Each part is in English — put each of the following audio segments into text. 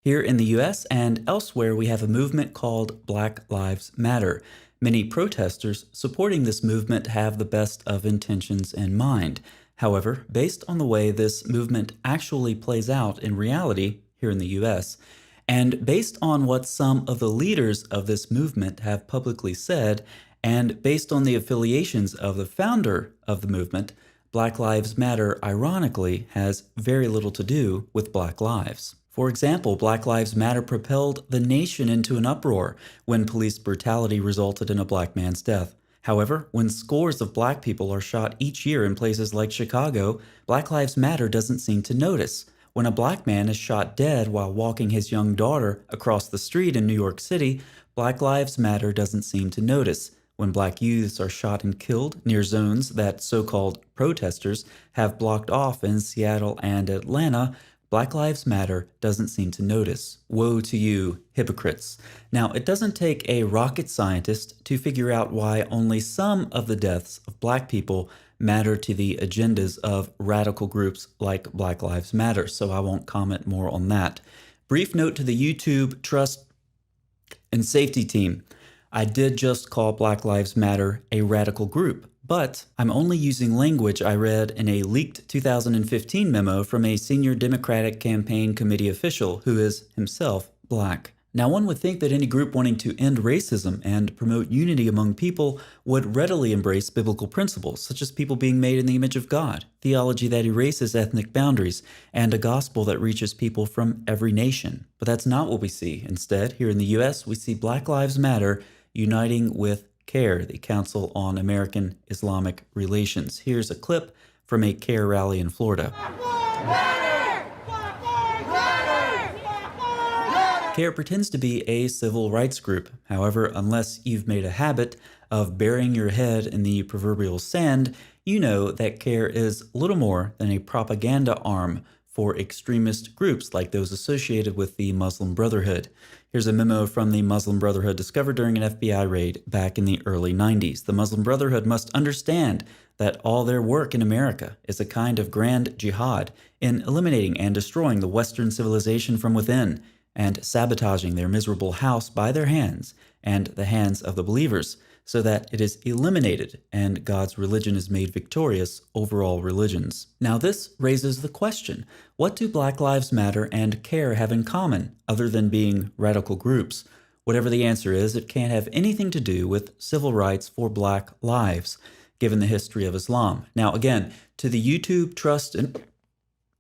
Here in the US and elsewhere, we have a movement called Black Lives Matter. Many protesters supporting this movement have the best of intentions in mind. However, based on the way this movement actually plays out in reality here in the US, and based on what some of the leaders of this movement have publicly said, and based on the affiliations of the founder of the movement, Black Lives Matter, ironically, has very little to do with Black lives. For example, Black Lives Matter propelled the nation into an uproar when police brutality resulted in a black man's death. However, when scores of black people are shot each year in places like Chicago, Black Lives Matter doesn't seem to notice. When a black man is shot dead while walking his young daughter across the street in New York City, Black Lives Matter doesn't seem to notice. When black youths are shot and killed near zones that so-called protesters have blocked off in Seattle and Atlanta, Black Lives Matter doesn't seem to notice. Woe to you, hypocrites. Now, it doesn't take a rocket scientist to figure out why only some of the deaths of black people matter to the agendas of radical groups like Black Lives Matter, so I won't comment more on that. Brief note to the YouTube Trust and Safety team. I did just call Black Lives Matter a radical group, but I'm only using language I read in a leaked 2015 memo from a senior Democratic campaign committee official who is himself black. Now, one would think that any group wanting to end racism and promote unity among people would readily embrace biblical principles, such as people being made in the image of God, theology that erases ethnic boundaries, and a gospel that reaches people from every nation. But that's not what we see. Instead, here in the US, we see Black Lives Matter uniting with CAIR, the Council on American Islamic Relations. Here's a clip from a CAIR rally in Florida. CAIR pretends to be a civil rights group. However, unless you've made a habit of burying your head in the proverbial sand, you know that CAIR is little more than a propaganda arm for extremist groups like those associated with the Muslim Brotherhood. Here's a memo from the Muslim Brotherhood discovered during an FBI raid back in the early 90s. The Muslim Brotherhood must understand that all their work in America is a kind of grand jihad in eliminating and destroying the Western civilization from within and sabotaging their miserable house by their hands and the hands of the believers, so that it is eliminated and God's religion is made victorious over all religions. Now this raises the question, what do Black Lives Matter and CAIR have in common other than being radical groups? Whatever the answer is, it can't have anything to do with civil rights for black lives, given the history of Islam. Now again, to the YouTube Trust and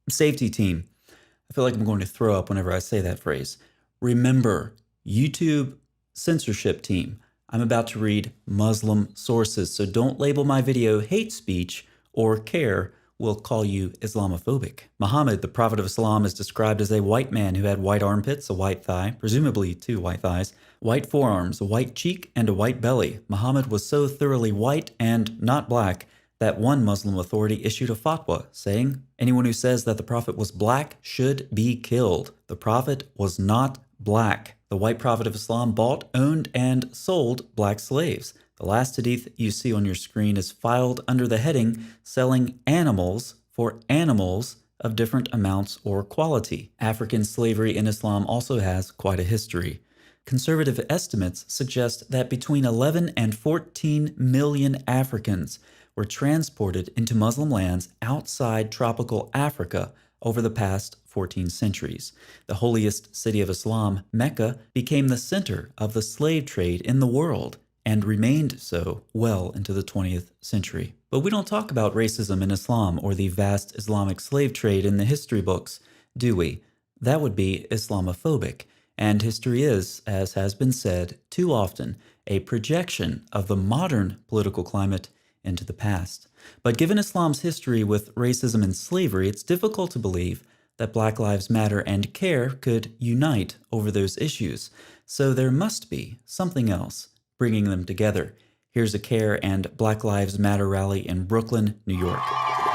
Safety team, I feel like I'm going to throw up whenever I say that phrase. Remember, YouTube censorship team, I'm about to read Muslim sources, so don't label my video hate speech or CAIR will call you Islamophobic. Muhammad, the Prophet of Islam, is described as a white man who had white armpits, a white thigh, presumably 2 white thighs, white forearms, a white cheek, and a white belly. Muhammad was so thoroughly white and not black that one Muslim authority issued a fatwa saying, anyone who says that the Prophet was black should be killed. The Prophet was not black. The white Prophet of Islam bought, owned, and sold black slaves. The last hadith you see on your screen is filed under the heading, selling animals for animals of different amounts or quality. African slavery in Islam also has quite a history. Conservative estimates suggest that between 11 and 14 million Africans were transported into Muslim lands outside tropical Africa over the past 14 centuries. The holiest city of Islam, Mecca, became the center of the slave trade in the world and remained so well into the 20th century. But we don't talk about racism in Islam or the vast Islamic slave trade in the history books, do we? That would be Islamophobic. And history is, as has been said too often, a projection of the modern political climate into the past. But given Islam's history with racism and slavery, it's difficult to believe that Black Lives Matter and CAIR could unite over those issues. So there must be something else bringing them together. Here's a CAIR and Black Lives Matter rally in Brooklyn, New York. And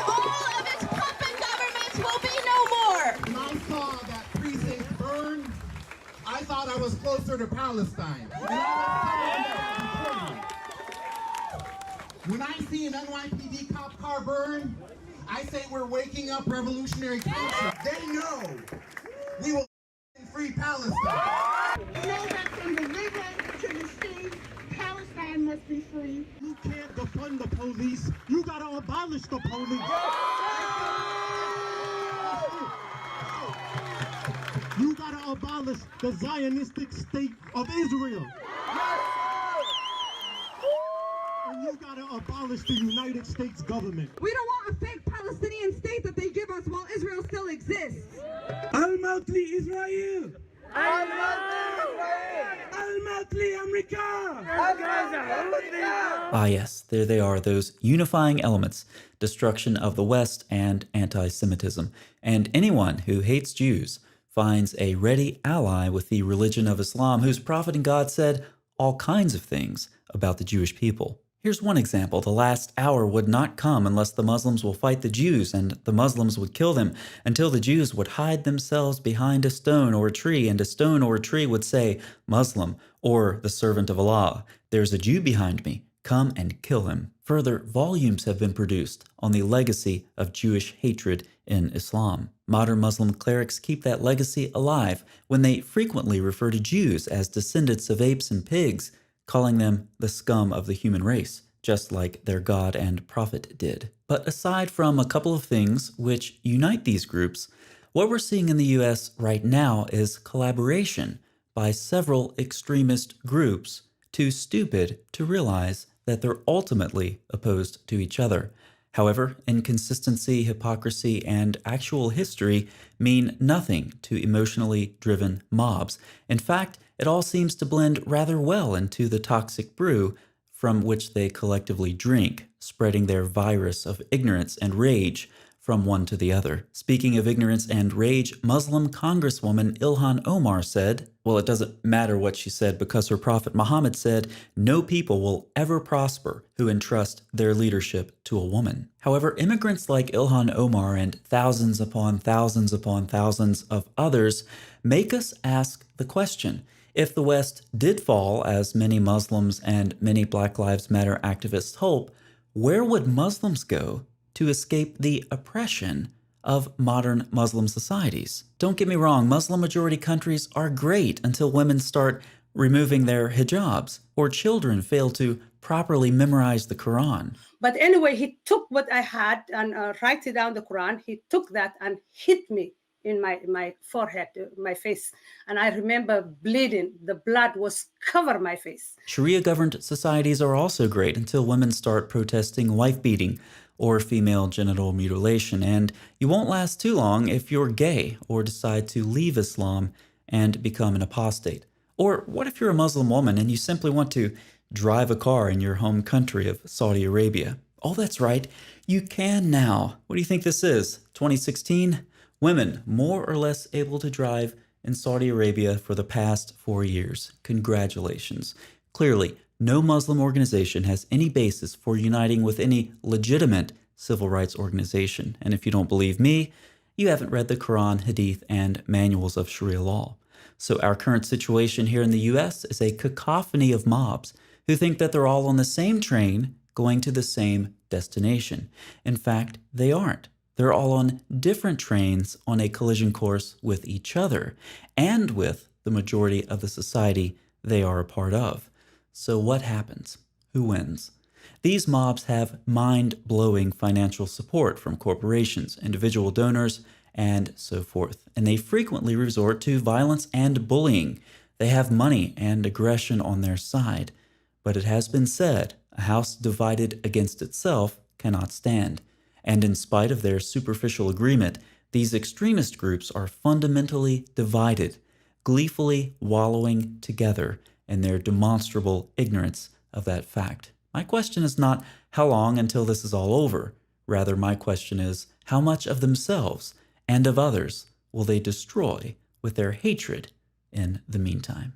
all of its puppet governments will be no more. When I saw that precinct burn, I thought I was closer to Palestine. When I see an NYPD cop car burn, I say we're waking up revolutionary culture. They know the police. You gotta abolish the Zionistic state of Israel. And you gotta abolish the United States government. We don't want a fake Palestinian state that they give us while Israel still exists. Al-Matli Israel! Al-Matli America! Ah, yes, there they are, those unifying elements: destruction of the West and anti-Semitism. And anyone who hates Jews finds a ready ally with the religion of Islam, whose prophet and God said all kinds of things about the Jewish people. Here's one example. The last hour would not come unless the Muslims will fight the Jews, and the Muslims would kill them, until the Jews would hide themselves behind a stone or a tree, and a stone or a tree would say, "Muslim," or "the servant of Allah, there's a Jew behind me. Come and kill him." Further, volumes have been produced on the legacy of Jewish hatred in Islam. Modern Muslim clerics keep that legacy alive when they frequently refer to Jews as descendants of apes and pigs, calling them the scum of the human race, just like their God and prophet did. But aside from a couple of things which unite these groups, what we're seeing in the US right now is collaboration by several extremist groups too stupid to realize that they're ultimately opposed to each other. However, inconsistency, hypocrisy, and actual history mean nothing to emotionally driven mobs. In fact, it all seems to blend rather well into the toxic brew from which they collectively drink, spreading their virus of ignorance and rage from one to the other. Speaking of ignorance and rage, Muslim Congresswoman Ilhan Omar said, well, it doesn't matter what she said because her prophet Muhammad said, no people will ever prosper who entrust their leadership to a woman. However, immigrants like Ilhan Omar and thousands upon thousands upon thousands of others make us ask the question, if the West did fall, as many Muslims and many Black Lives Matter activists hope, where would Muslims go to escape the oppression of modern Muslim societies? Don't get me wrong, Muslim-majority countries are great until women start removing their hijabs or children fail to properly memorize the Quran. But anyway, he took what I had and write it down the Quran. He took that and hit me in my forehead, my face. And I remember bleeding. The blood was cover my face. Sharia-governed societies are also great until women start protesting wife-beating or female genital mutilation, and you won't last too long if you're gay or decide to leave Islam and become an apostate. Or what if you're a Muslim woman and you simply want to drive a car in your home country of Saudi Arabia? Oh, that's right, you can now. What do you think this is, 2016? Women more or less able to drive in Saudi Arabia for the past 4 years. Congratulations. Clearly, no Muslim organization has any basis for uniting with any legitimate civil rights organization. And if you don't believe me, you haven't read the Quran, Hadith, and manuals of Sharia law. So our current situation here in the US is a cacophony of mobs who think that they're all on the same train going to the same destination. In fact, they aren't. They're all on different trains on a collision course with each other and with the majority of the society they are a part of. So what happens? Who wins? These mobs have mind-blowing financial support from corporations, individual donors, and so forth. And they frequently resort to violence and bullying. They have money and aggression on their side. But it has been said, a house divided against itself cannot stand. And in spite of their superficial agreement, these extremist groups are fundamentally divided, gleefully wallowing together in their demonstrable ignorance of that fact. My question is not how long until this is all over. Rather, my question is how much of themselves and of others will they destroy with their hatred in the meantime?